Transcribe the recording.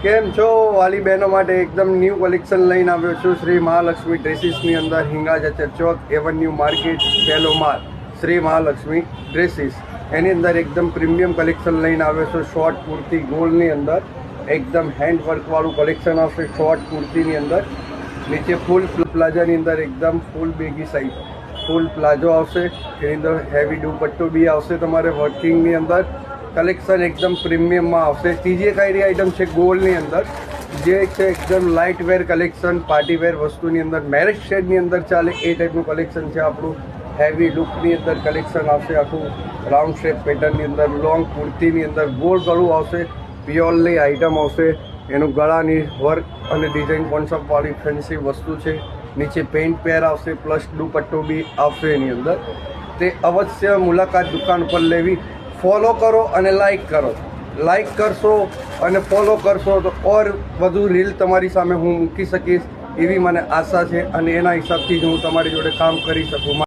કેમ છો વાલી બહેનો માટે એકદમ ન્યૂ કલેક્શન લઈને આવ્યો છું શ્રી મહાલક્ષ્મી ડ્રેસીસની અંદર હિંગાજચર ચોક એવન્યુ માર્કેટ પહેલો માલ શ્રી મહાલક્ષ્મી ડ્રેસીસ એની અંદર એકદમ પ્રીમિયમ કલેક્શન લઈને આવ્યો છું શોર્ટ કુર્તી ગોલ્ડની અંદર એકદમ હેન્ડ વર્કવાળું કલેક્શન આવશે શોર્ટ કુર્તીની અંદર નીચે ફૂલ પ્લાઝાની અંદર એકદમ ફૂલ બેગી સાઈઝ ફૂલ પ્લાઝો આવશે એની અંદર હેવી દુપટ્ટો બી આવશે તમારે વર્કિંગની અંદર કલેક્શન એકદમ પ્રીમિયમમાં આવશે ત્રીજી એક આઈટમ છે ગોલ્ડની અંદર જે છે એકદમ લાઇટ વેર કલેક્શન પાર્ટી વેર વસ્તુની અંદર મેરેજ શેડની અંદર ચાલે એ ટાઈપનું કલેક્શન છે આપણું હેવી લુકની અંદર કલેક્શન આવશે આખું રાઉન્ડ શેપ પેટર્નની અંદર લોંગ કુર્તીની અંદર ગોળ ગળું આવશે પ્યોરલી આઇટમ આવશે એનું ગળાની વર્ક અને ડિઝાઇન કોન્સેપ્ટવાળી ફેન્સી વસ્તુ છે નીચે પેન્ટ પેર આવશે પ્લસ દુપટ્ટો બી આવશે એની અંદર તે અવશ્ય મુલાકાત દુકાન પર લેવી ફોલો કરો અને લાઈક કરશો અને ફોલો કરશો તો ઓર વધુ રીલ તમારી સામે હું મૂકી શકીશ એવી મને આશા છે અને એના હિસાબથી જ હું તમારી જોડે કામ કરી શકું.